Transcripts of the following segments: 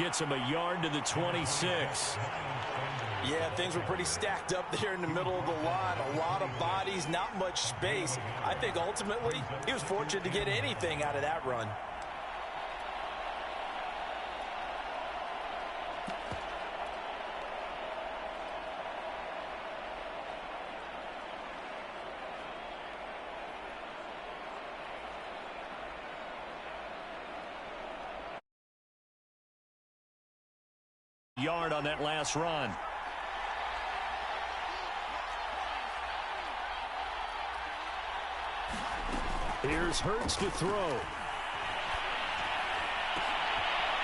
gets him a yard to the 26. Yeah, things were pretty stacked up there in the middle of the line. A lot of bodies, not much space. I think ultimately he was fortunate to get anything out of that run. Yard on that last run. Here's Hurts to throw.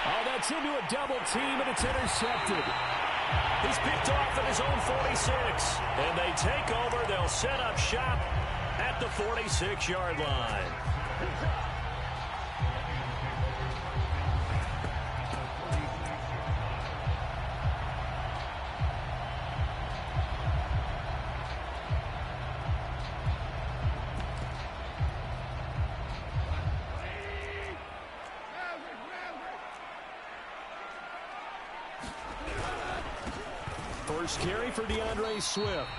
Oh, that's into a double team, and it's intercepted. He's picked off at his own 46. And they take over. They'll set up shop at the 46-yard line. First carry for DeAndre Swift.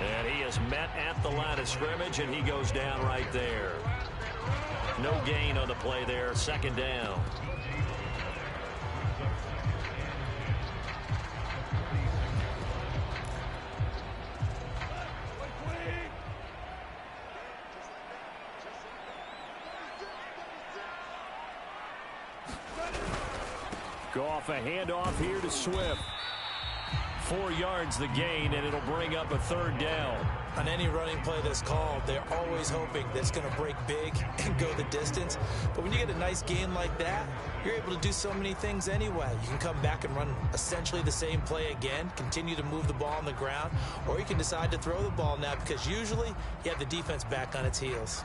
And he is met at the line of scrimmage, and he goes down right there. No gain on the play there. Second down. Goff, a handoff here to Swift. 4 yards the gain, and it'll bring up a third down. On any running play that's called, they're always hoping that it's going to break big and go the distance. But when you get a nice gain like that, you're able to do so many things anyway. You can come back and run essentially the same play again, continue to move the ball on the ground, or you can decide to throw the ball now because usually you have the defense back on its heels.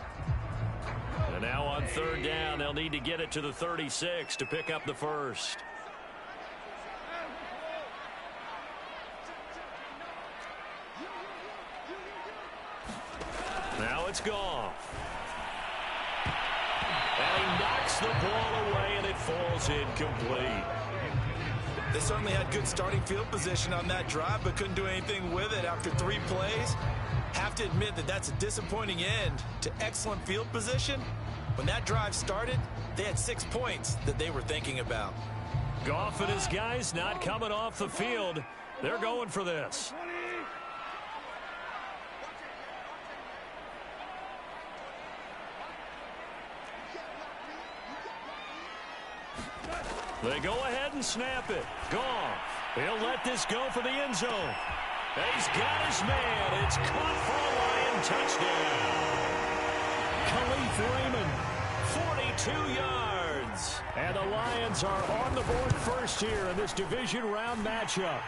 And now on third down, they'll need to get it to the 36 to pick up the first. Now it's Goff. And he knocks the ball away, and it falls incomplete. They certainly had good starting field position on that drive, but couldn't do anything with it after 3 plays. Have to admit that that's a disappointing end to excellent field position. When that drive started, they had 6 points that they were thinking about. Goff and his guys not coming off the field. They're going for this. They go ahead and snap it. Goff. He'll let this go for the end zone. And he's got his man. It's caught for a Lion touchdown. Khalif Raymond, 42 yards. And the Lions are on the board first here in this division round matchup.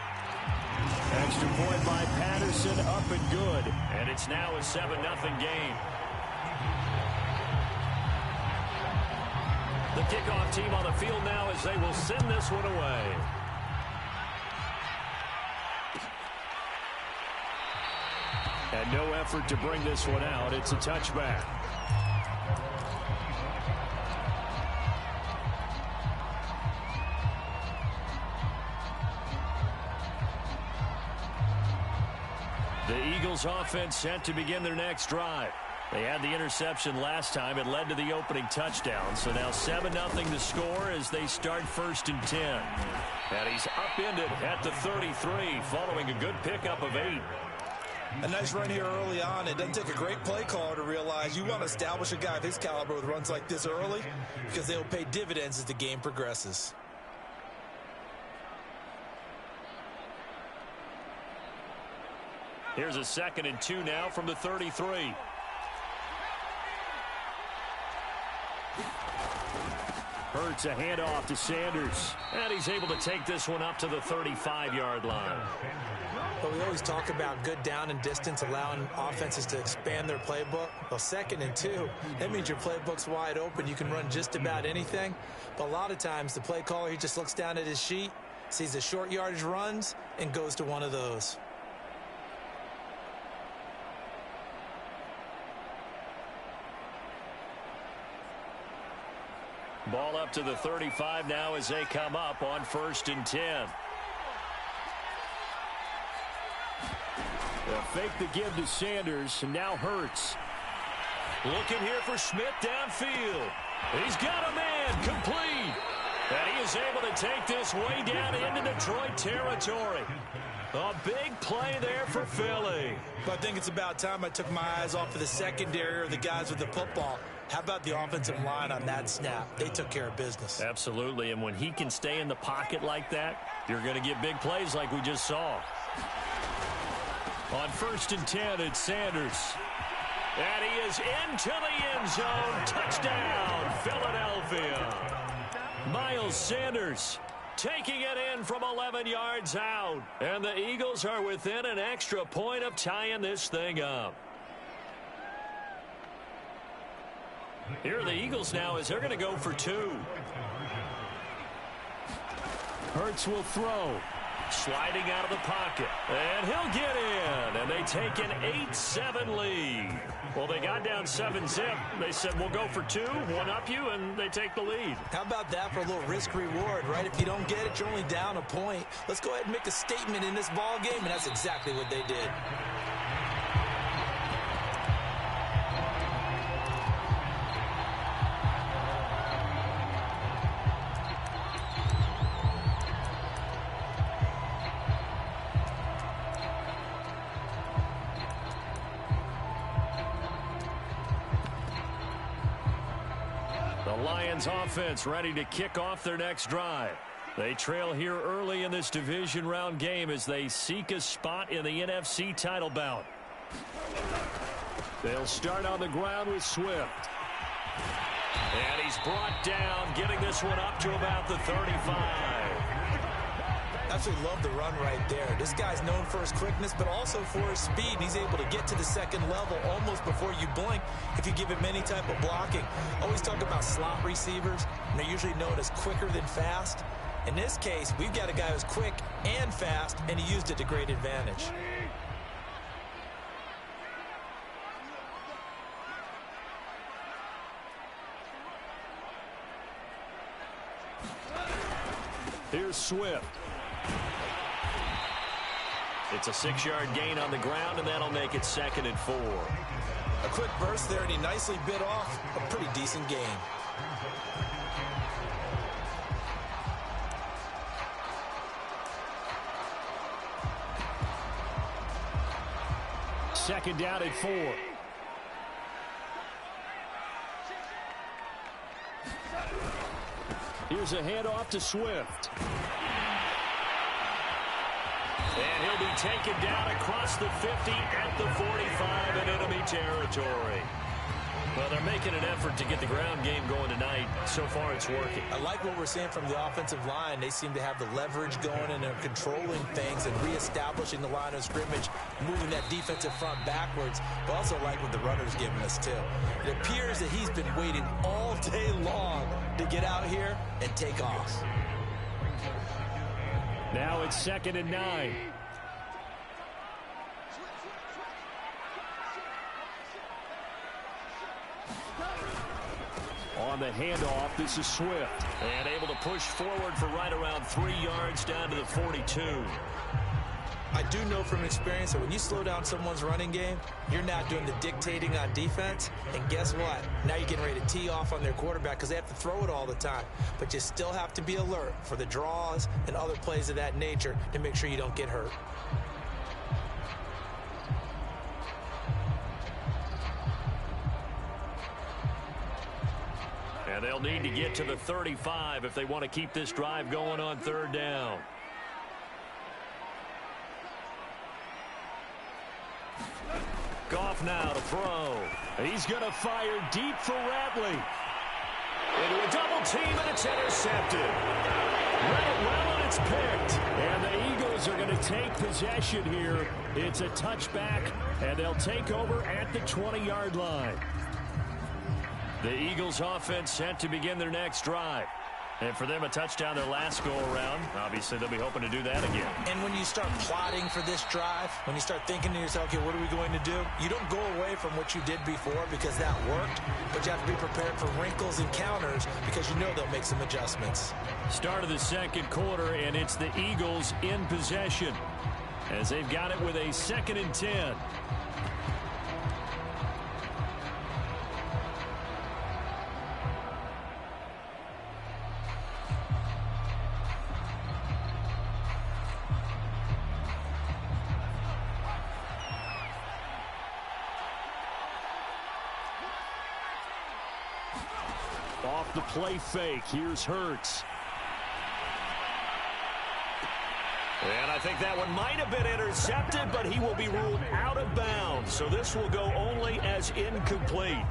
Extra point by Patterson, up and good. And it's now a 7-0 game. The kickoff team on the field now as they will send this one away. And no effort to bring this one out. It's a touchback. The Eagles offense set to begin their next drive. They had the interception last time. It led to the opening touchdown. So now 7-0 to score as they start 1st and 10. And he's upended at the 33 following a good pickup of 8. A nice run here early on. It doesn't take a great play caller to realize you want to establish a guy of his caliber with runs like this early because they'll pay dividends as the game progresses. Here's a 2nd and 2 now from the 33. Hurts a handoff to Sanders. And he's able to take this one up to the 35-yard line. But we always talk about good down and distance, allowing offenses to expand their playbook. Well, 2nd and 2, that means your playbook's wide open. You can run just about anything. But a lot of times, the play caller, he just looks down at his sheet, sees the short yardage runs, and goes to one of those. Ball up to the 35 now as they come up on 1st and 10. They'll fake the give to Sanders, and now Hurts. Looking here for Smith downfield. He's got a man complete. And he is able to take this way down into Detroit territory. A big play there for Philly. But I think it's about time I took my eyes off of the secondary or the guys with the football. How about the offensive line on that snap? They took care of business. Absolutely, and when he can stay in the pocket like that, you're going to get big plays like we just saw. On 1st and 10, it's Sanders. And he is into the end zone. Touchdown, Philadelphia. Miles Sanders taking it in from 11 yards out. And the Eagles are within an extra point of tying this thing up. Here are the Eagles now as they're going to go for 2. Hurts will throw. Sliding out of the pocket. And he'll get in. And they take an 8-7 lead. Well, they got down 7-zip. They said, we'll go for 2, one up you, and they take the lead. How about that for a little risk-reward, right? If you don't get it, you're only down a point. Let's go ahead and make a statement in this ball game, and that's exactly what they did. Lions offense ready to kick off their next drive. They trail here early in this division round game as they seek a spot in the NFC title bout. They'll start on the ground with Swift. And he's brought down, getting this one up to about the 35. Absolutely love the run right there. This guy's known for his quickness, but also for his speed. And he's able to get to the second level almost before you blink if you give him any type of blocking. Always talk about slot receivers, and they're usually known as quicker than fast. In this case, we've got a guy who's quick and fast, and he used it to great advantage. Here's Swift. It's a 6-yard gain on the ground, and that'll make it 2nd and 4. A quick burst there, and he nicely bit off a pretty decent gain. Second down at 4. Here's a handoff to Swift. And he'll be taken down across the 50 at the 45 in enemy territory. Well, they're making an effort to get the ground game going tonight. So far, it's working. I like what we're seeing from the offensive line. They seem to have the leverage going, and they're controlling things and reestablishing the line of scrimmage, moving that defensive front backwards. But also like what the runner's giving us, too. It appears that he's been waiting all day long to get out here and take off. Now it's 2nd and 9. On the handoff, this is Swift. And able to push forward for right around 3 yards down to the 42. I do know from experience that when you slow down someone's running game, you're not doing the dictating on defense. And guess what? Now you're getting ready to tee off on their quarterback because they have to throw it all the time. But you still have to be alert for the draws and other plays of that nature to make sure you don't get hurt. And they'll need to get to the 35 if they want to keep this drive going on 3rd down. Goff now to throw. He's going to fire deep for Ratley. Into a double team, and it's intercepted. Read it well, and it's picked. And the Eagles are going to take possession here. It's a touchback, and they'll take over at the 20-yard line. The Eagles offense set to begin their next drive. And for them, a touchdown their last go-around. Obviously, they'll be hoping to do that again. And when you start plotting for this drive, when you start thinking to yourself, okay, what are we going to do? You don't go away from what you did before because that worked, but you have to be prepared for wrinkles and counters because you know they'll make some adjustments. Start of the second quarter, and it's the Eagles in possession as they've got it with a 2nd and 10. Off the play fake, here's Hurts. And I think that one might have been intercepted, but he will be ruled out of bounds. So this will go only as incomplete.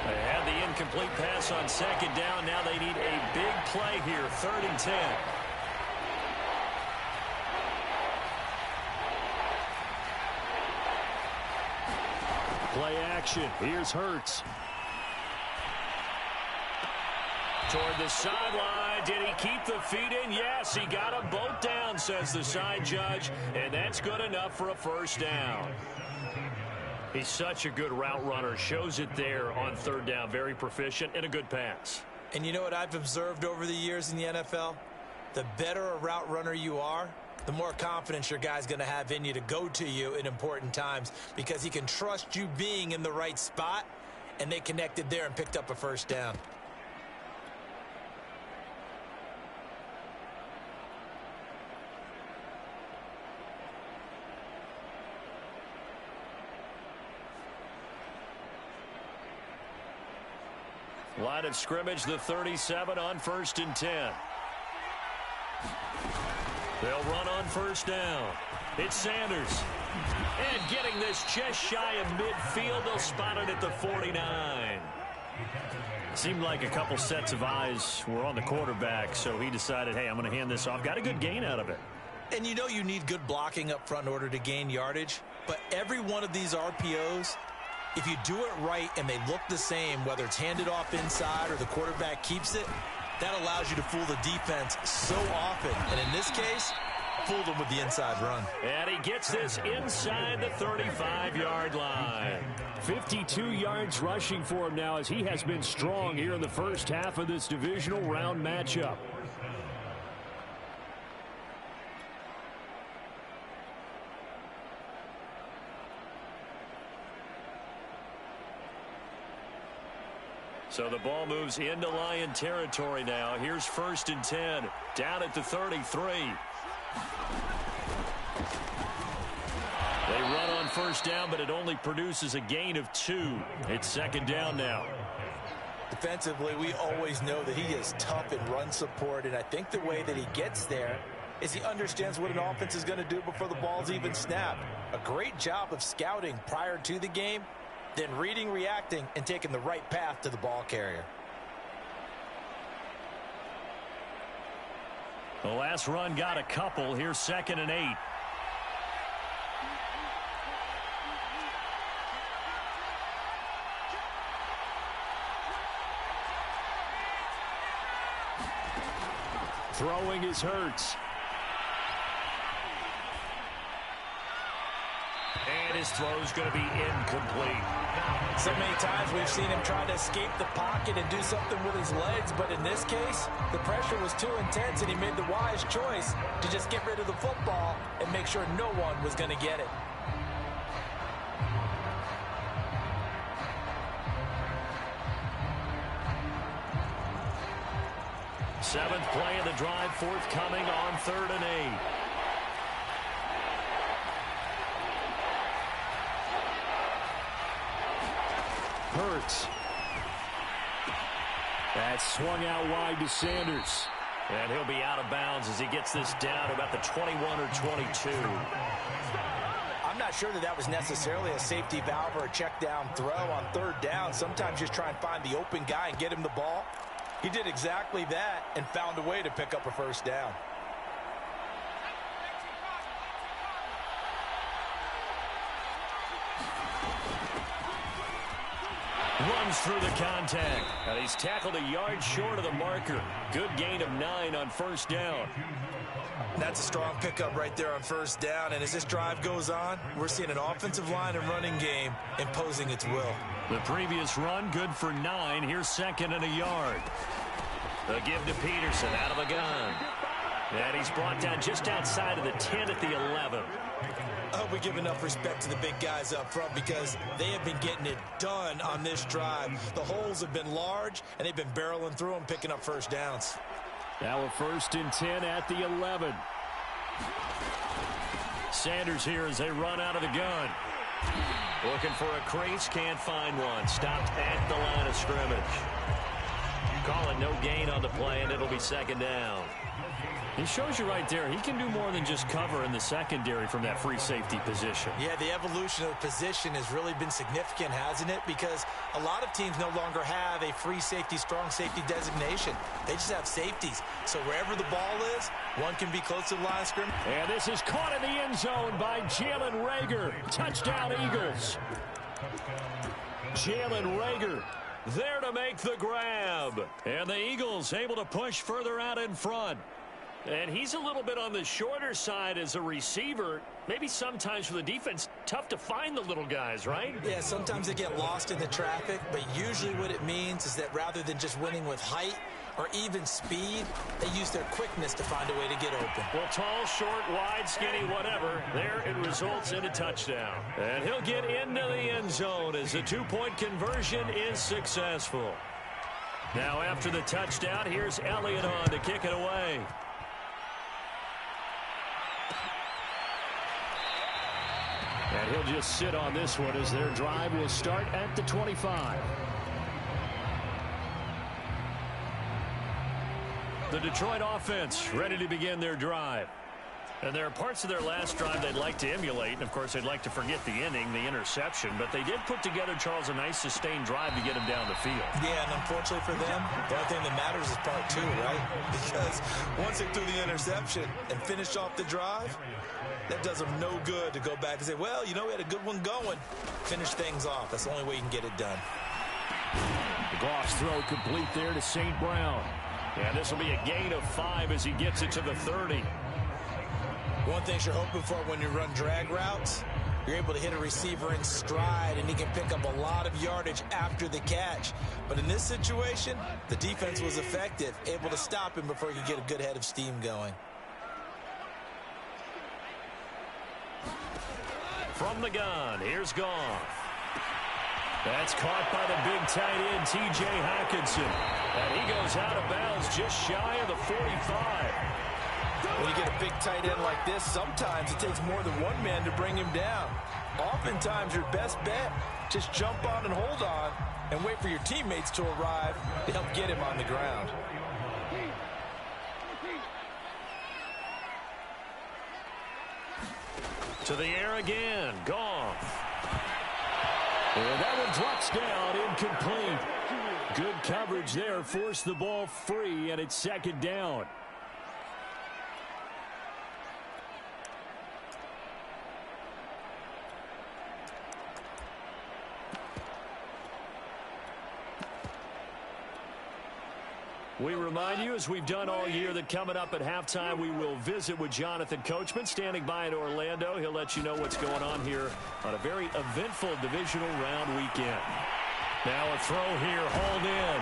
They had the incomplete pass on 2nd down. Now they need a big play here, 3rd and 10. Play action, here's Hurts. Toward the sideline. Did he keep the feet in? Yes, he got them both down, says the side judge, and that's good enough for a 1st down. He's such a good route runner. Shows it there on 3rd down. Very proficient and a good pass. And you know what I've observed over the years in the NFL? The better a route runner you are, the more confidence your guy's going to have in you to go to you in important times because he can trust you being in the right spot, and they connected there and picked up a 1st down. Line of scrimmage, the 37 on 1st and 10. They'll run on 1st down. It's Sanders. And getting this just shy of midfield, they'll spot it at the 49. Seemed like a couple sets of eyes were on the quarterback, so he decided, hey, I'm going to hand this off. Got a good gain out of it. And you know you need good blocking up front in order to gain yardage, but every one of these RPOs, if you do it right and they look the same, whether it's handed off inside or the quarterback keeps it, that allows you to fool the defense so often. And in this case, fooled them with the inside run. And he gets this inside the 35-yard line. 52 yards rushing for him now as he has been strong here in the first half of this divisional round matchup. So the ball moves into Lion territory now. Here's 1st and 10. Down at the 33. They run on 1st down, but it only produces a gain of 2. It's 2nd down now. Defensively, we always know that he is tough in run support, and I think the way that he gets there is he understands what an offense is going to do before the ball's even snapped. A great job of scouting prior to the game, then reading, reacting, and taking the right path to the ball carrier. The last run got a couple. Here's 2nd and 8. Throwing is Hurts. And his throw's going to be incomplete. So many times we've seen him try to escape the pocket and do something with his legs, but in this case, the pressure was too intense and he made the wise choice to just get rid of the football and make sure no one was going to get it. Seventh play of the drive forthcoming on 3rd and 8. Hurts. That's swung out wide to Sanders. And he'll be out of bounds as he gets this down to about the 21 or 22. I'm not sure that was necessarily a safety valve or a check down throw on 3rd down. Sometimes just try and find the open guy and get him the ball. He did exactly that and found a way to pick up a 1st down. Runs through the contact. And he's tackled a yard short of the marker. Good gain of 9 on first down. That's a strong pickup right there on first down. And as this drive goes on, we're seeing an offensive line and running game imposing its will. The previous run, good for 9. Here's 2nd and a yard. The give to Peterson out of the gun. And he's brought down just outside of the 10 at the 11. I hope we give enough respect to the big guys up front because they have been getting it done on this drive. The holes have been large, and they've been barreling through them, picking up first downs. Now a 1st and 10 at the 11. Sanders here as they run out of the gun. Looking for a crease, can't find one. Stopped at the line of scrimmage. Call it no gain on the play, and it'll be 2nd down. He shows you right there, he can do more than just cover in the secondary from that free safety position. Yeah, the evolution of the position has really been significant, hasn't it? Because a lot of teams no longer have a free safety, strong safety designation. They just have safeties. So wherever the ball is, one can be close to the line of scrimmage. And this is caught in the end zone by Jalen Reagor. Touchdown, Eagles. Jalen Reagor there to make the grab. And the Eagles able to push further out in front. And he's a little bit on the shorter side as a receiver. Maybe sometimes for the defense, tough to find the little guys, right? Yeah, sometimes they get lost in the traffic, but usually what it means is that rather than just winning with height or even speed, they use their quickness to find a way to get open. Well, tall, short, wide, skinny, whatever, there it results in a touchdown. And he'll get into the end zone as the 2-point conversion is successful. Now after the touchdown, here's Elliott on to kick it away. And he'll just sit on this one as their drive will start at the 25. The Detroit offense ready to begin their drive. And there are parts of their last drive they'd like to emulate. And, of course, they'd like to forget the inning, the interception. But they did put together, Charles, a nice sustained drive to get him down the field. Yeah, and unfortunately for them, the only thing that matters is part 2, right? Because once they threw the interception and finished off the drive, that does them no good to go back and say, well, you know, we had a good one going. Finish things off. That's the only way you can get it done. The Goff's throw complete there to St. Brown. And this will be a gain of 5 as he gets it to the 30. One thing you're hoping for when you run drag routes, you're able to hit a receiver in stride, and he can pick up a lot of yardage after the catch. But in this situation, the defense was effective, able to stop him before he could get a good head of steam going. From the gun, here's Goff. That's caught by the big tight end, T.J. Hockenson. And he goes out of bounds just shy of the 45. When you get a big tight end like this, sometimes it takes more than one man to bring him down. Oftentimes, your best bet, just jump on and hold on and wait for your teammates to arrive to help get him on the ground. To the air again, Goff. And that one drops down, incomplete. Good coverage there, forced the ball free, and it's 2nd down. We remind you, as we've done all year, that coming up at halftime, we will visit with Jonathan Coachman, standing by in Orlando. He'll let you know what's going on here on a very eventful divisional round weekend. Now a throw here, hauled in.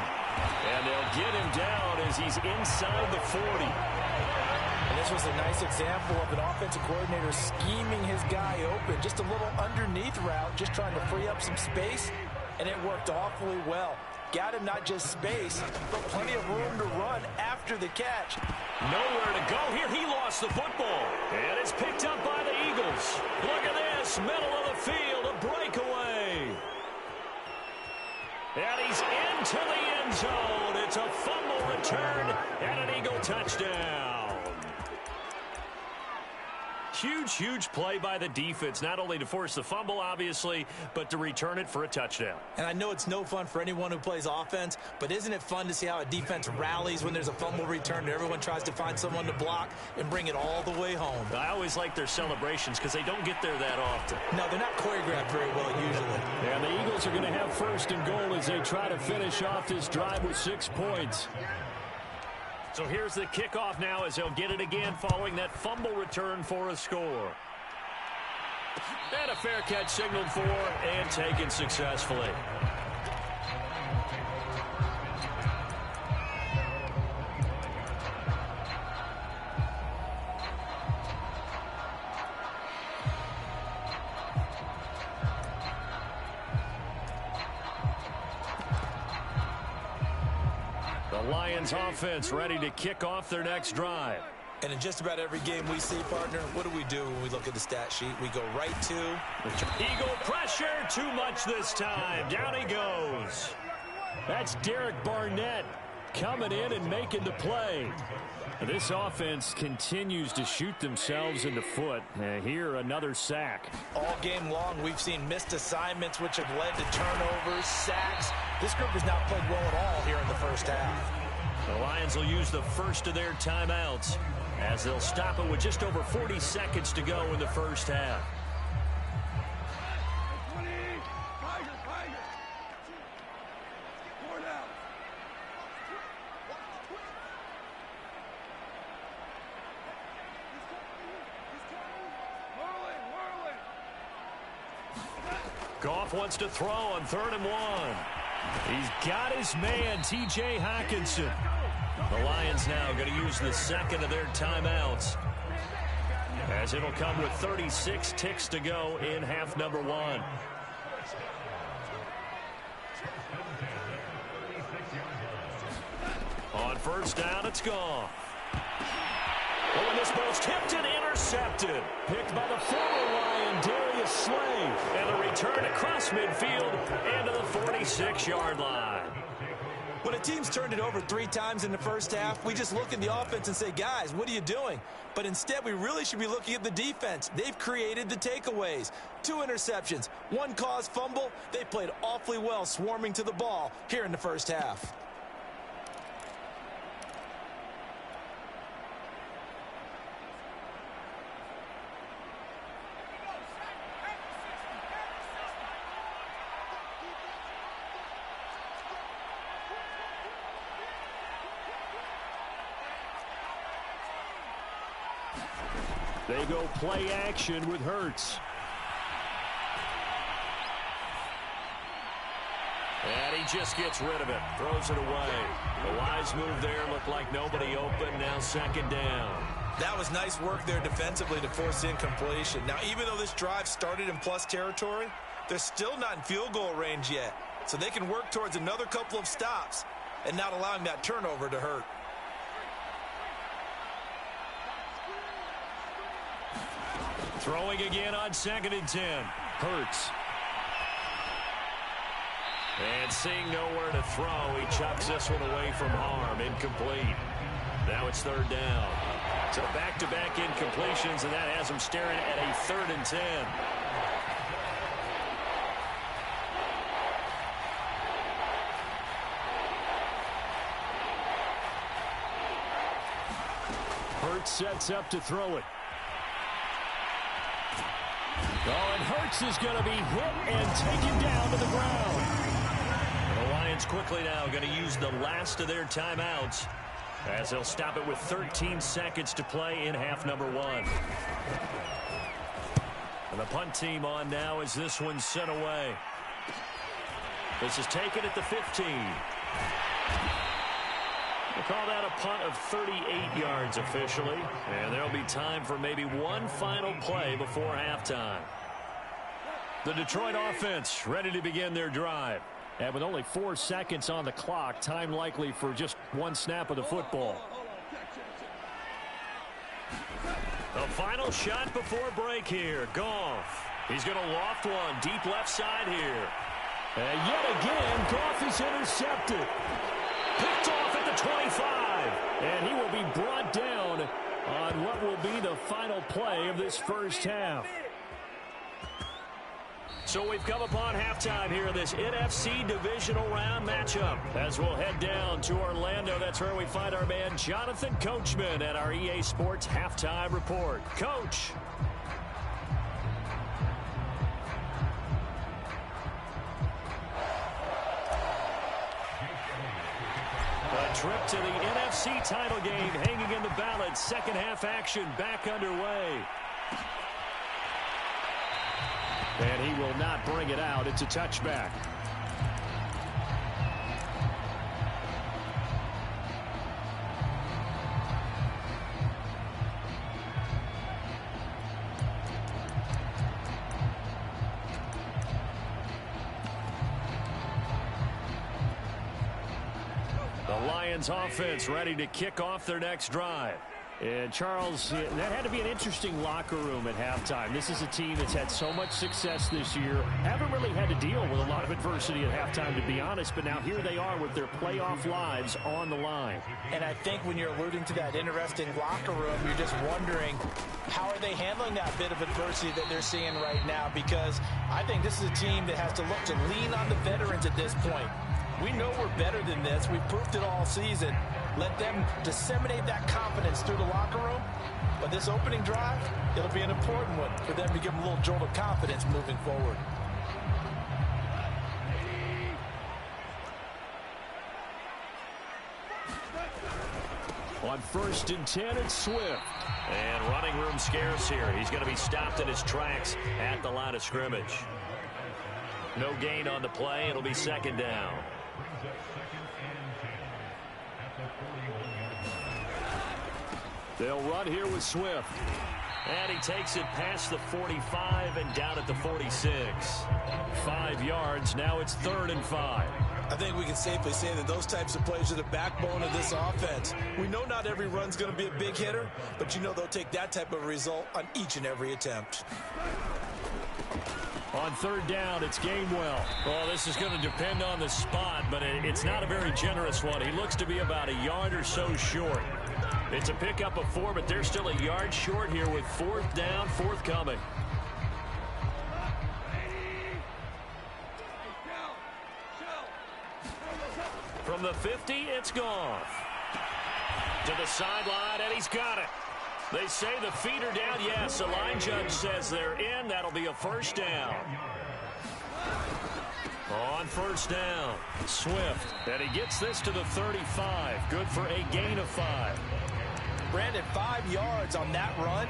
And they'll get him down as he's inside the 40. And this was a nice example of an offensive coordinator scheming his guy open. Just a little underneath route, just trying to free up some space, and it worked awfully well. Got him not just space, but plenty of room to run after the catch. Nowhere to go here. He lost the football. And it's picked up by the Eagles. Look at this. Middle of the field. A breakaway. And he's into the end zone. It's a fumble return and an Eagle touchdown. Huge play by the defense, not only to force the fumble, obviously, but to return it for a touchdown. And I know it's no fun for anyone who plays offense, but isn't it fun to see how a defense rallies when there's a fumble return and everyone tries to find someone to block and bring it all the way home? I always like their celebrations because they don't get there that often. No, they're not choreographed very well usually. And the Eagles are going to have first and goal as they try to finish off this drive with 6 points. So here's the kickoff now as they'll get it again following that fumble return for a score. And a fair catch signaled for and taken successfully. The Lions offense ready to kick off their next drive. And in just about every game we see, partner, what do we do when we look at the stat sheet? We go right to... Eagle pressure, too much this time. Down he goes. That's Derek Barnett coming in and making the play. This offense continues to shoot themselves in the foot. Here, another sack. All game long, we've seen missed assignments, which have led to turnovers, sacks. This group has not played well at all here in the first half. The Lions will use the first of their timeouts as they'll stop it with just over 40 seconds to go in the first half. Goff wants to throw on 3rd and 1. He's got his man, T.J. Hockenson. The Lions now going to use the second of their timeouts as it'll come with 36 ticks to go in half number 1. On first down, it's Goff. Oh, and this ball's tipped and intercepted. Picked by the former Lion, Darius Slay. And a return across midfield and to the 46-yard line. When a team's turned it over 3 times in the first half, we just look at the offense and say, guys, what are you doing? But instead, we really should be looking at the defense. They've created the takeaways. 2 interceptions, 1 caused fumble. They played awfully well swarming to the ball here in the first half. They go play action with Hurts. And he just gets rid of it. Throws it away. The wise move there. Looked like nobody open. Now 2nd down. That was nice work there defensively to force incompletion. Now, even though this drive started in plus territory, they're still not in field goal range yet. So they can work towards another couple of stops and not allowing that turnover to hurt. Throwing again on 2nd and 10. Hurts. And seeing nowhere to throw, he chucks this one away from harm. Incomplete. Now it's 3rd down. So back-to-back incompletions, and that has him staring at a 3rd and 10. Hurts sets up to throw it. Oh, and Hurts is going to be hit and taken down to the ground. The Lions quickly now going to use the last of their timeouts as they'll stop it with 13 seconds to play in half number 1. And the punt team on now as this one's sent away. This is taken at the 15. We'll call that a punt of 38 yards officially. And there'll be time for maybe one final play before halftime. The Detroit offense ready to begin their drive. And with only 4 seconds on the clock, time likely for just 1 snap of the football. The final shot before break here. Goff. He's going to loft one deep left side here. And yet again, Goff is intercepted. Picked off at the 25. And he will be brought down on what will be the final play of this first half. So we've come upon halftime here in this NFC divisional round matchup. As we'll head down to Orlando, that's where we find our man Jonathan Coachman at our EA Sports Halftime Report. Coach. A trip to the NFC title game hanging in the balance. Second half action back underway. And he will not bring it out. It's a touchback. The Lions offense ready to kick off their next drive. And, Charles, that had to be an interesting locker room at halftime. This is a team that's had so much success this year. Haven't really had to deal with a lot of adversity at halftime, to be honest. But now here they are with their playoff lives on the line. And I think when you're alluding to that interesting locker room, you're just wondering, how are they handling that bit of adversity that they're seeing right now? Because I think this is a team that has to look to lean on the veterans at this point. We know we're better than this. We've proved it all season. Let them disseminate that confidence through the locker room. But this opening drive, it'll be an important one for them to give them a little jolt of confidence moving forward. On 1st and 10, it's Swift. And running room scarce here. He's going to be stopped in his tracks at the line of scrimmage. No gain on the play. It'll be second down. They'll run here with Swift. And he takes it past the 45 and down at the 46. 5 yards. Now it's 3rd and 5. I think we can safely say that those types of plays are the backbone of this offense. We know not every run's going to be a big hitter, but you know they'll take that type of result on each and every attempt. On 3rd down, it's Gainwell. Well, this is going to depend on the spot, but it's not a very generous one. He looks to be about a yard or so short. It's a pickup of 4, but they're still a yard short here with 4th down, forthcoming. From the 50, it's Goff. To the sideline, and he's got it. They say the feet are down. Yes, the line judge says they're in. That'll be a 1st down. On 1st down, Swift. And he gets this to the 35. Good for a gain of 5. Brandon, 5 yards on that run.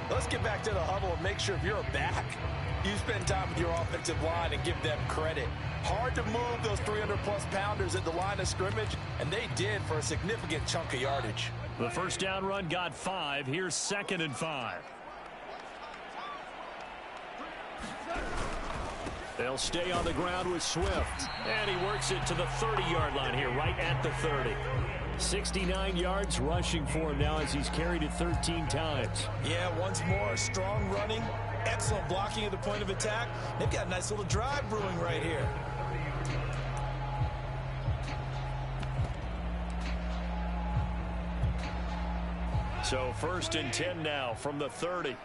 Let's get back to the huddle and make sure if you're a back, you spend time with your offensive line and give them credit. Hard to move those 300-plus pounders at the line of scrimmage, and they did for a significant chunk of yardage. The 1st down run got 5. Here's 2nd and 5. They'll stay on the ground with Swift. And he works it to the 30-yard line here, right at the 30. 69 yards rushing for him now as he's carried it 13 times. Yeah, once more, strong running, excellent blocking at the point of attack. They've got a nice little drive brewing right here. So 1st and 10 now from the 30.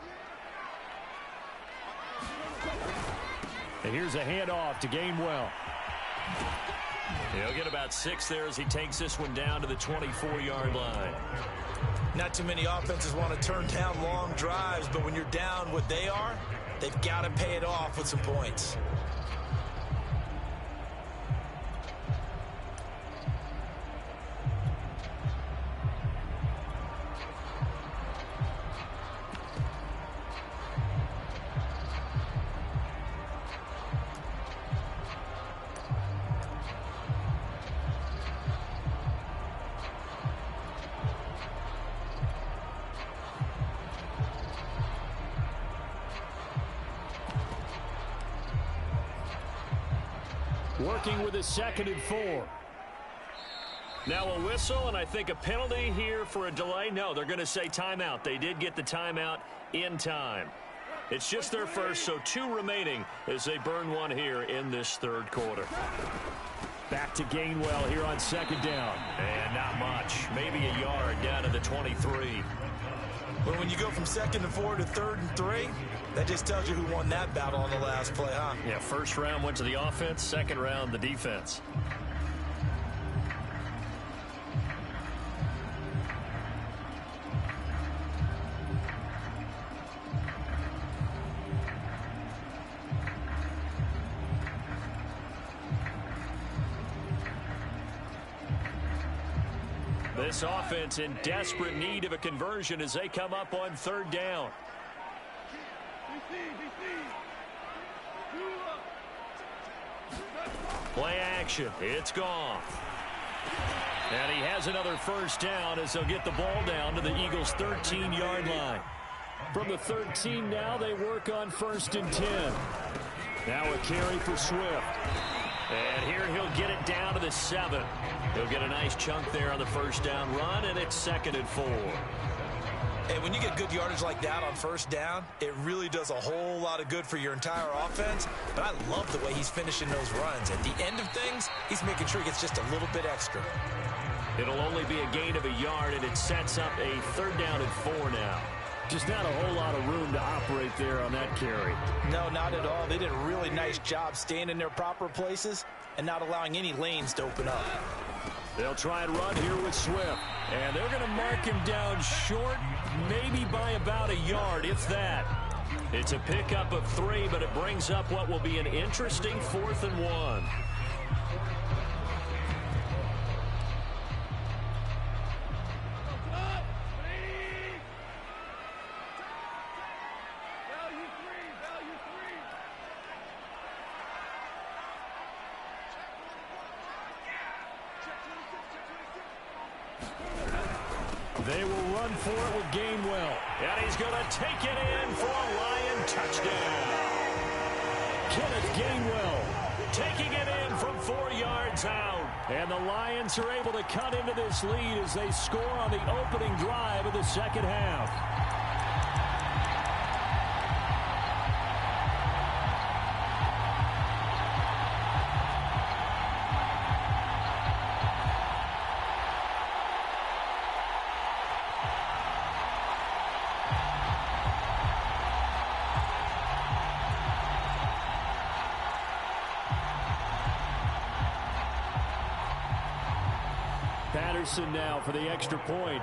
And here's a handoff to Gainwell. He'll get about 6 there as he takes this one down to the 24-yard line. Not too many offenses want to turn down long drives, but when you're down what they are, they've got to pay it off with some points. Working with a 2nd and 4. Now a whistle, and I think a penalty here for a delay. No, they're going to say timeout. They did get the timeout in time. It's just their first, so 2 remaining as they burn one here in this 3rd quarter. Back to Gainwell here on 2nd down. And not much. Maybe a yard down to the 23. when you go from 2nd and 4 to 3rd and 3, that just tells you who won that battle on the last play, huh? Yeah, first round went to the offense, second round the defense. This offense in desperate need of a conversion as they come up on 3rd down. Play action. It's gone. And he has another first down as they'll get the ball down to the Eagles' 13-yard line. From the 13 now, they work on 1st and 10. Now a carry for Swift. And here he'll get it down to the 7. He'll get a nice chunk there on the first down run, and it's 2nd and 4. Hey, when you get good yardage like that on first down, it really does a whole lot of good for your entire offense. But I love the way he's finishing those runs. At the end of things, he's making sure he gets just a little bit extra. It'll only be a gain of a yard, and it sets up a 3rd down and 4 now. Just not a whole lot of room to operate there on that carry. No, not at all. They did a really nice job staying in their proper places and not allowing any lanes to open up. They'll try and run here with Swift. And they're going to mark him down short, maybe by about a yard, if that. It's a pickup of 3, but it brings up what will be an interesting 4th and 1. They will run for it with Gainwell. And he's going to take it in for a Lion touchdown. Kenneth Gainwell taking it in from 4 yards out. And the Lions are able to cut into this lead as they score on the opening drive of the second half. Patterson now for the extra point.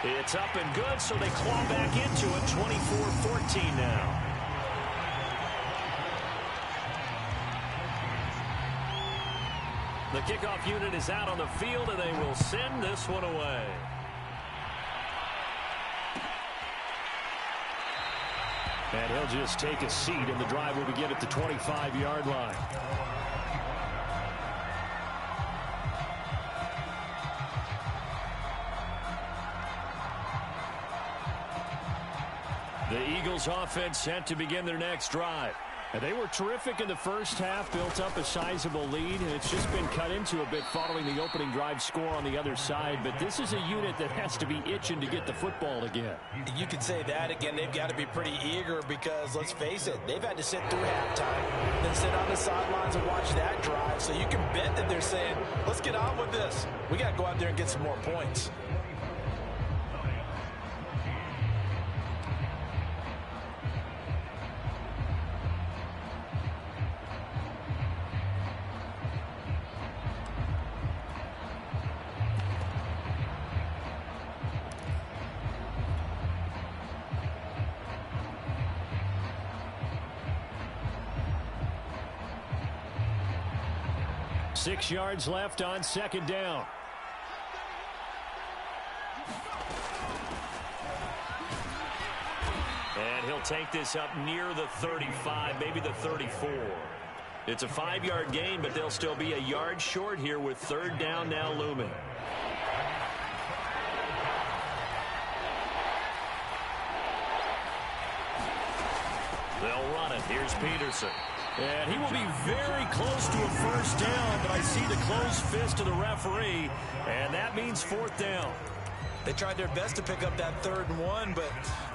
It's up and good, so they claw back into it. 24-14 now. The kickoff unit is out on the field, and they will send this one away. And he'll just take a seat, and the drive will begin at the 25-yard line. The Eagles offense set to begin their next drive. And they were terrific in the first half, built up a sizable lead, and it's just been cut into a bit following the opening drive score on the other side. But this is a unit that has to be itching to get the football again. You could say that again. They've got to be pretty eager because, let's face it, they've had to sit through halftime, then sit on the sidelines and watch that drive. So you can bet that they're saying, let's get on with this. We got to go out there and get some more points. Six yards left on second down. And he'll take this up near the 35, maybe the 34. It's a 5-yard gain, but they'll still be a yard short here with third down now looming. They'll run it. Here's Peterson. And he will be very close to a first down, but I see the closed fist of the referee, and that means fourth down. They tried their best to pick up that 3rd and 1, but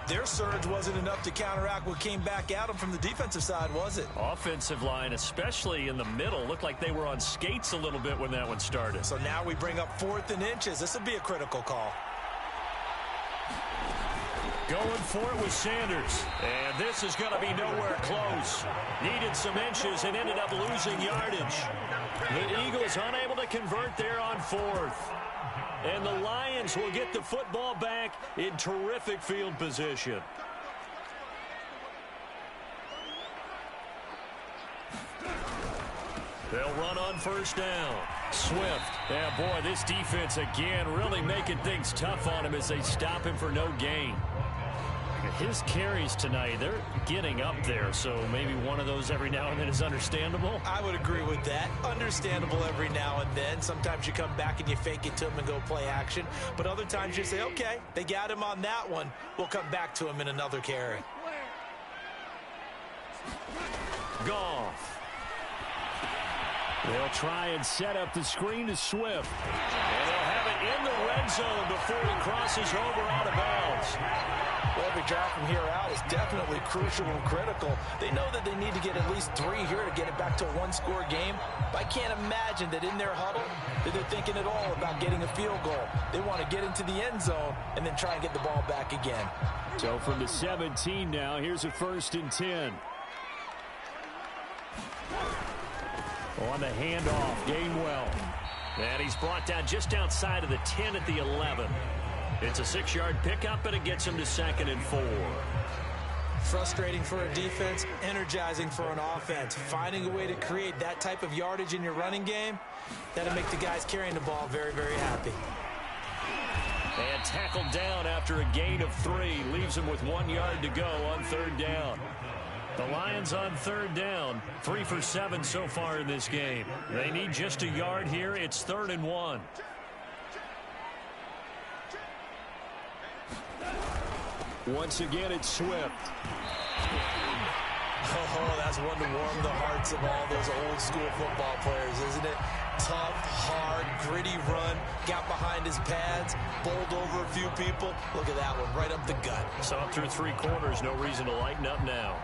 their surge wasn't enough to counteract what came back at them from the defensive side, was it? Offensive line, especially in the middle, looked like they were on skates a little bit when that one started. So now we bring up 4th and inches. This will be a critical call. Going for it with Sanders. And this is going to be nowhere close. Needed some inches and ended up losing yardage. The Eagles unable to convert there on 4th. And the Lions will get the football back in terrific field position. They'll run on 1st down. Swift. Yeah, boy, this defense again really making things tough on him as they stop him for no gain. His carries tonight, they're getting up there, so maybe one of those every now and then is understandable. I would agree with that. Understandable every now and then. Sometimes you come back and you fake it to him and go play action. But other times you say, okay, they got him on that one. We'll come back to him in another carry. Goff. They'll try and set up the screen to Swift. And they'll have it in the red zone before he crosses over out of bounds. Well, every drive from here out is definitely crucial and critical. They know that they need to get at least 3 here to get it back to a 1-score game. But I can't imagine that in their huddle that they're thinking at all about getting a field goal. They want to get into the end zone and then try and get the ball back again. So from the 17 now, here's a 1st and 10. On the handoff, Gainwell. And he's brought down just outside of the 10 at the 11. It's a 6-yard pickup, but it gets him to 2nd and 4. Frustrating for a defense, energizing for an offense. Finding a way to create that type of yardage in your running game, that'll make the guys carrying the ball very, very happy. And tackled down after a gain of 3. Leaves him with 1 yard to go on 3rd down. The Lions on 3rd down. 3 for 7 so far in this game. They need just a yard here. It's 3rd and 1. Once again, it's Swift. Oh, that's one to warm the hearts of all those old school football players, isn't it? Tough, hard, gritty run. Got behind his pads, bowled over a few people. Look at that one, right up the gut. So up through 3 quarters, no reason to lighten up now.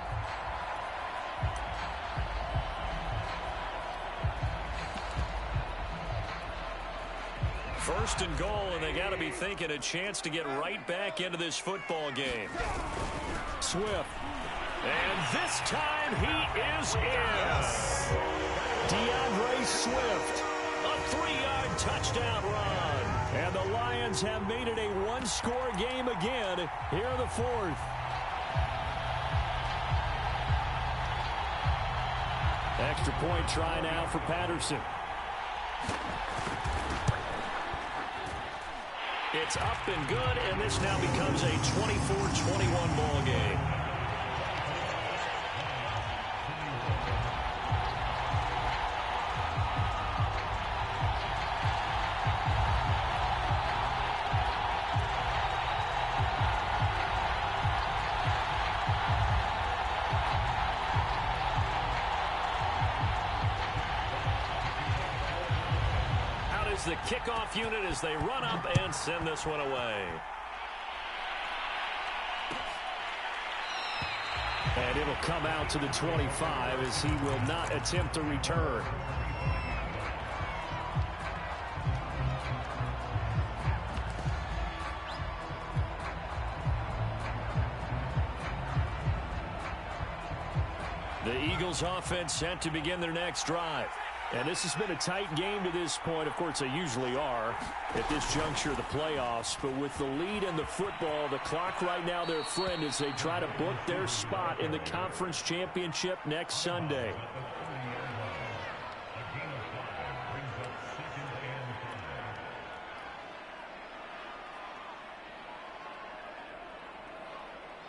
First and goal, and they got to be thinking a chance to get right back into this football game. Swift. And this time he is in. Yes. DeAndre Swift. A 3-yard touchdown run. And the Lions have made it a 1-score game again here in the 4th. Extra point try now for Patterson. It's up and good, and this now becomes a 24-21 ball game. The kickoff unit as they run up and send this one away. And it'll come out to the 25 as he will not attempt to return. The Eagles offense set to begin their next drive. And this has been a tight game to this point. Of course, they usually are at this juncture of the playoffs. But with the lead in the football, the clock right now their friend as they try to book their spot in the conference championship next Sunday.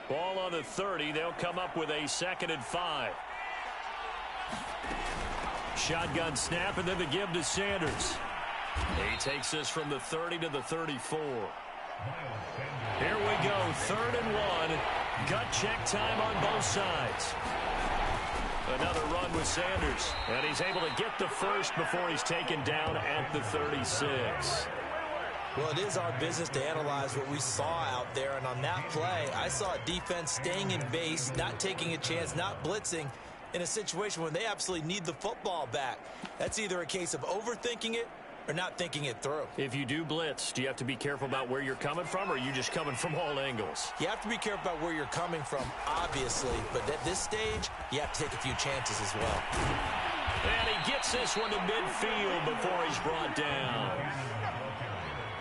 Ball on the 30. They'll come up with a 2nd and 5. Shotgun snap, and then the give to Sanders. He takes this from the 30 to the 34. Here we go, 3rd and 1. Gut check time on both sides. Another run with Sanders, and he's able to get the first before he's taken down at the 36. Well, it is our business to analyze what we saw out there, and on that play, I saw a defense staying in base, not taking a chance, not blitzing in a situation where they absolutely need the football back. That's either a case of overthinking it or not thinking it through. If you do blitz, do you have to be careful about where you're coming from, or are you just coming from all angles? You have to be careful about where you're coming from, obviously, but at this stage, you have to take a few chances as well. And he gets this one to midfield before he's brought down.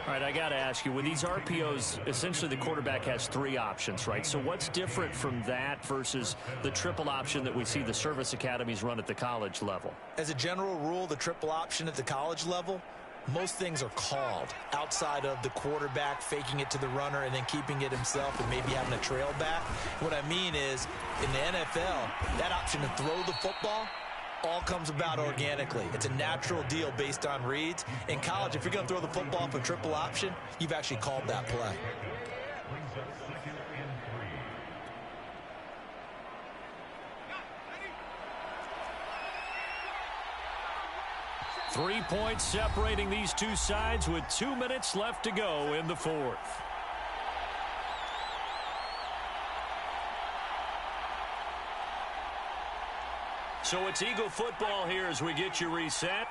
All right, I got to ask you, with these RPOs, essentially the quarterback has 3 options, right? So what's different from that versus the triple option that we see the service academies run at the college level? As a general rule, the triple option at the college level, most things are called outside of the quarterback faking it to the runner and then keeping it himself and maybe having a trail back. What I mean is, in the NFL, that option to throw the football all comes about organically. It's a natural deal based on reads. In college, if you're going to throw the football for triple option, you've actually called that play. Three points separating these two sides with 2 minutes left to go in the fourth. So it's Eagle football here as we get you reset.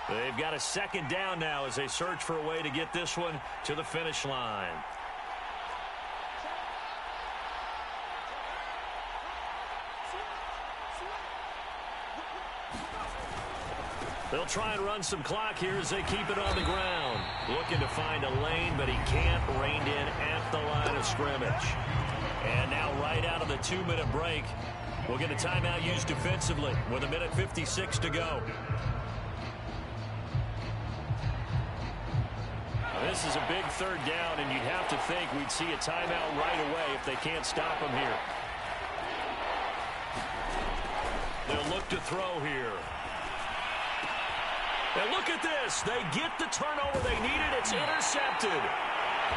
They've got a second down now as they search for a way to get this one to the finish line. They'll try and run some clock here as they keep it on the ground. Looking to find a lane, but he can't. Reined in at the line of scrimmage. And now right out of the 2-minute break, we'll get a timeout used defensively with 1:56 to go. This is a big third down, and you'd have to think we'd see a timeout right away if they can't stop him here. They'll look to throw here. And look at this. They get the turnover they needed. It's intercepted.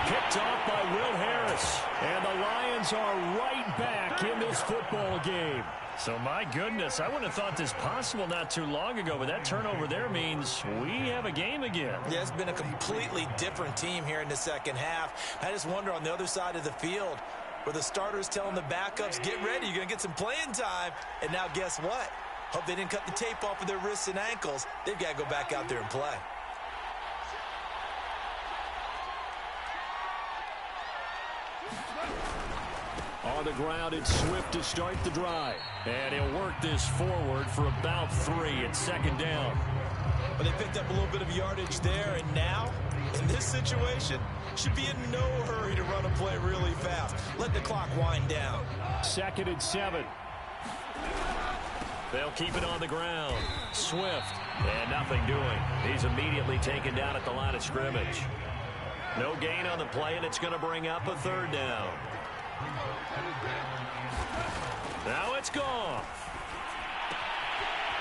Picked off by Will Harris. And the Lions are right back in this football game. So, my goodness, I wouldn't have thought this possible not too long ago, but that turnover there means we have a game again. Yeah, it's been a completely different team here in the second half. I just wonder on the other side of the field where the starters telling the backups, get ready, you're going to get some playing time. And now guess what? Hope they didn't cut the tape off of their wrists and ankles. They've got to go back out there and play. On the ground, it's Swift to start the drive. And he'll work this forward for about 3. It's second down. But they picked up a little bit of yardage there, and now, in this situation, should be in no hurry to run a play really fast. Let the clock wind down. 2nd and 7. They'll keep it on the ground. Swift, and nothing doing. He's immediately taken down at the line of scrimmage. No gain on the play, and it's going to bring up a 3rd down. Now it's gone.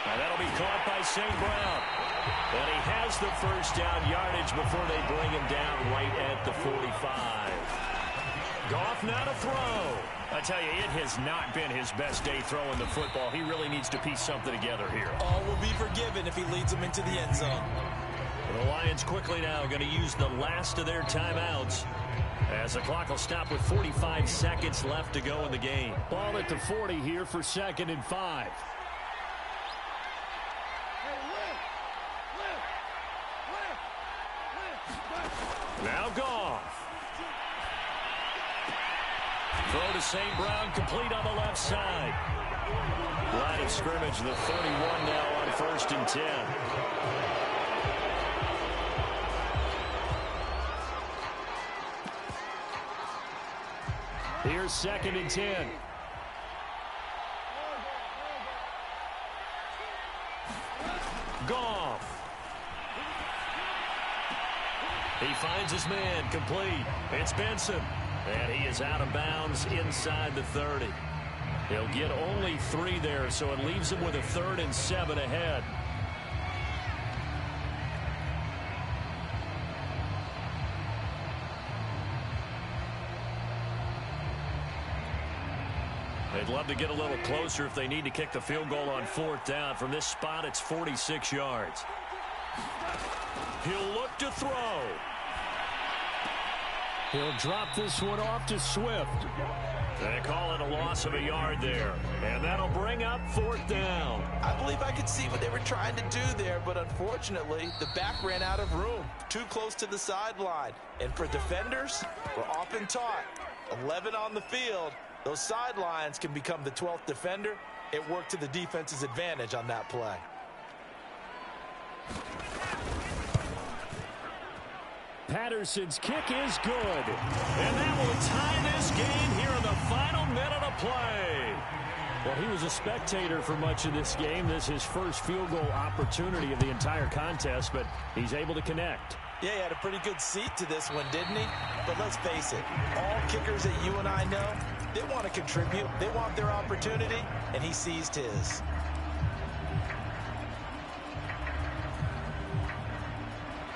And that'll be caught by St. Brown. And he has the first down yardage before they bring him down right at the 45. Goff now to throw. I tell you, it has not been his best day throwing the football. He really needs to piece something together here. All will be forgiven if he leads them into the end zone. The Lions quickly now going to use the last of their timeouts as the clock will stop with 45 seconds left to go in the game. Ball at the 40 here for 2nd and 5. Now Goff. Throw to St. Brown, complete on the left side. Line of scrimmage, the 31 now on 1st and 10. Here's 2nd and 10. Goff. He finds his man, complete. It's Benson. And he is out of bounds inside the 30. He'll get only 3 there, so it leaves him with a 3rd and 7 ahead. They'd love to get a little closer if they need to kick the field goal on 4th down. From this spot, it's 46 yards. He'll look to throw. He'll drop this one off to Swift. They call it a loss of a yard there. And that'll bring up 4th down. I believe I could see what they were trying to do there, but unfortunately, the back ran out of room. Too close to the sideline. And for defenders, we're often taught, 11 on the field, those sidelines can become the 12th defender. It worked to the defense's advantage on that play. Patterson's kick is good. And that will tie this game here in the final minute of play. Well, he was a spectator for much of this game. This is his first field goal opportunity of the entire contest, but he's able to connect. Yeah, he had a pretty good seat to this one, didn't he? But let's face it, all kickers that you and I know, they want to contribute. They want their opportunity, and he seized his.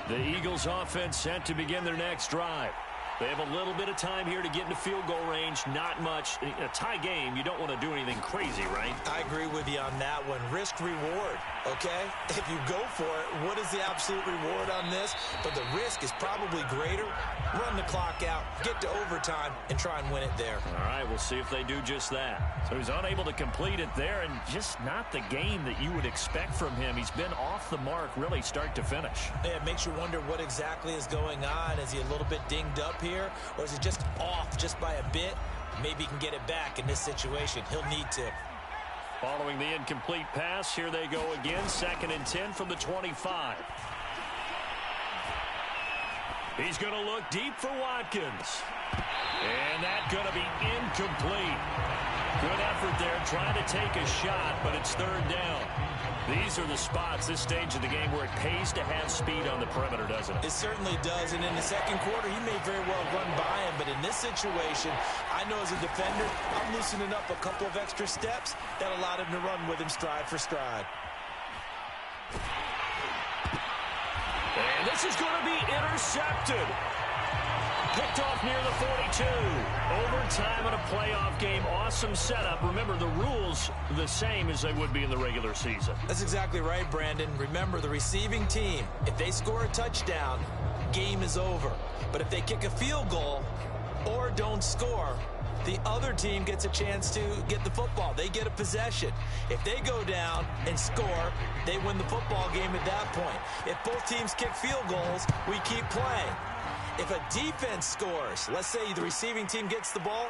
The Eagles offense set to begin their next drive. They have a little bit of time here to get into field goal range. Not much. In a tie game, you don't want to do anything crazy, right? I agree with you on that one. Risk-reward, okay? If you go for it, what is the absolute reward on this? But the risk is probably greater. Run the clock out, get to overtime, and try and win it there. All right, we'll see if they do just that. So he's unable to complete it there, and just not the game that you would expect from him. He's been off the mark really start to finish. Yeah, it makes you wonder what exactly is going on. Is he a little bit dinged up here, or is he just off just by a bit? Maybe he can get it back in this situation. He'll need to. Following the incomplete pass, here they go again. 2nd and 10 from the 25. He's going to look deep for Watkins. And that's going to be incomplete. Good effort there trying to take a shot, but it's 3rd down. These are the spots, this stage of the game, where it pays to have speed on the perimeter, doesn't it? It certainly does, and in the second quarter, he may very well run by him, but in this situation, I know as a defender, I'm loosening up a couple of extra steps that allowed him to run with him stride for stride. And this is going to be intercepted. Picked off near the 42. Overtime in a playoff game. Awesome setup. Remember, the rules the same as they would be in the regular season. That's exactly right, Brandon. Remember, the receiving team, if they score a touchdown, game is over. But if they kick a field goal or don't score, the other team gets a chance to get the football. They get a possession. If they go down and score, they win the football game at that point. If both teams kick field goals, we keep playing. If a defense scores, let's say the receiving team gets the ball,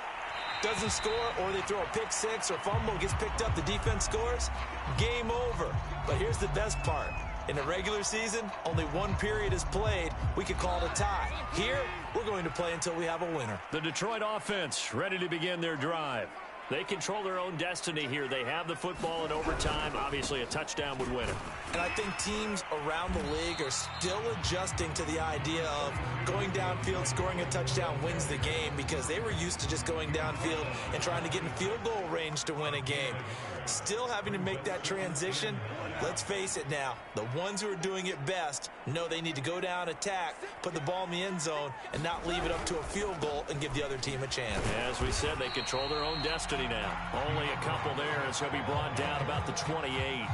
doesn't score, or they throw a pick six or fumble, gets picked up, the defense scores, game over. But here's the best part. In the regular season, only one period is played. We could call it a tie. Here, we're going to play until we have a winner. The Detroit offense ready to begin their drive. They control their own destiny here. They have the football in overtime. Obviously, a touchdown would win it. And I think teams around the league are still adjusting to the idea of going downfield, scoring a touchdown wins the game, because they were used to just going downfield and trying to get in field goal range to win a game. Still having to make that transition. Let's face it now, the ones who are doing it best know they need to go down, attack, put the ball in the end zone, and not leave it up to a field goal and give the other team a chance. As we said, they control their own destiny now. Only a couple there as he'll be brought down about the 28.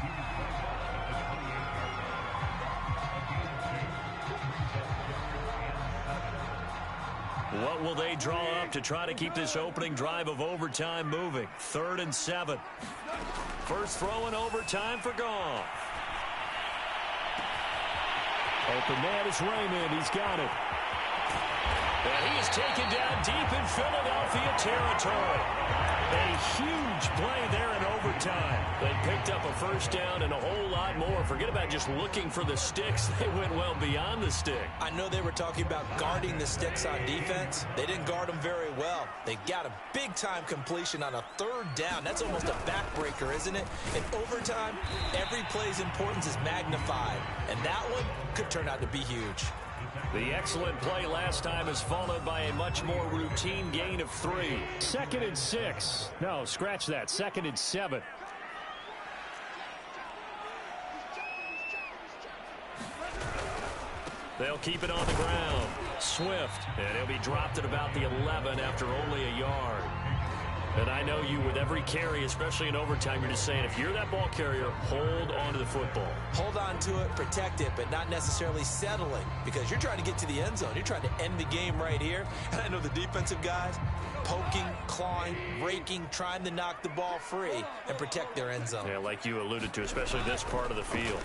What will they draw up to try to keep this opening drive of overtime moving? 3rd and 7. First throw in overtime for Goff. Open man is Raymond. He's got it. And he is taken down deep in Philadelphia territory. A huge play there in overtime. They picked up a first down and a whole lot more. Forget about just looking for the sticks. They went well beyond the stick. I know they were talking about guarding the sticks on defense. They didn't guard them very well. They got a big-time completion on a 3rd down. That's almost a backbreaker, isn't it? In overtime, every play's importance is magnified. And that one could turn out to be huge. The excellent play last time is followed by a much more routine gain of 3. 2nd and 6. No, scratch that. 2nd and 7. They'll keep it on the ground. Swift, and he'll be dropped at about the 11 after only a yard. And I know you, with every carry, especially in overtime, you're just saying, if you're that ball carrier, hold on to the football. Hold on to it, protect it, but not necessarily settling, because you're trying to get to the end zone. You're trying to end the game right here. And I know the defensive guys, poking, clawing, raking, trying to knock the ball free and protect their end zone. Yeah, like you alluded to, especially this part of the field.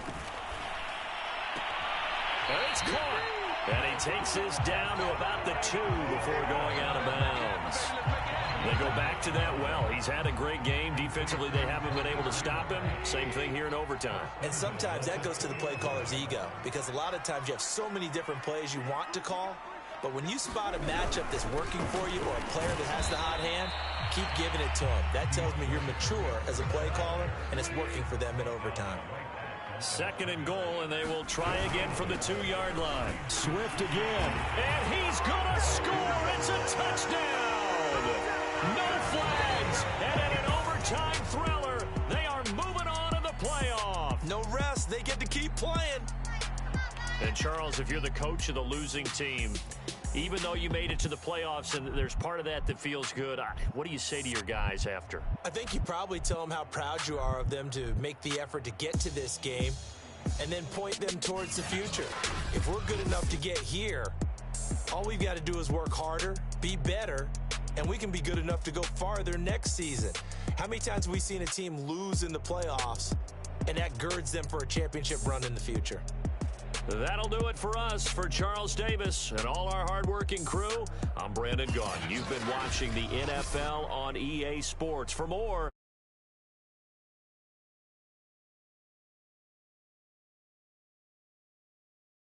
And it's caught. And he takes this down to about the 2 before going out of bounds. They go back to that well. He's had a great game. Defensively, they haven't been able to stop him. Same thing here in overtime. And sometimes that goes to the play caller's ego, because a lot of times you have so many different plays you want to call, but when you spot a matchup that's working for you or a player that has the hot hand, keep giving it to him. That tells me you're mature as a play caller, and it's working for them in overtime. 2nd and goal, and they will try again from the 2-yard line. Swift again, and he's going to score. It's a touchdown. No flags, and in an overtime thriller, they are moving on in the playoff. No rest. They get to keep playing. And, Charles, if you're the coach of the losing team, even though you made it to the playoffs and there's part of that that feels good, what do you say to your guys after? I think you probably tell them how proud you are of them to make the effort to get to this game and then point them towards the future. If we're good enough to get here, all we've got to do is work harder, be better, and we can be good enough to go farther next season. How many times have we seen a team lose in the playoffs, and that girds them for a championship run in the future? That'll do it for us. For Charles Davis and all our hardworking crew, I'm Brandon Gaudin. You've been watching the NFL on EA Sports. For more,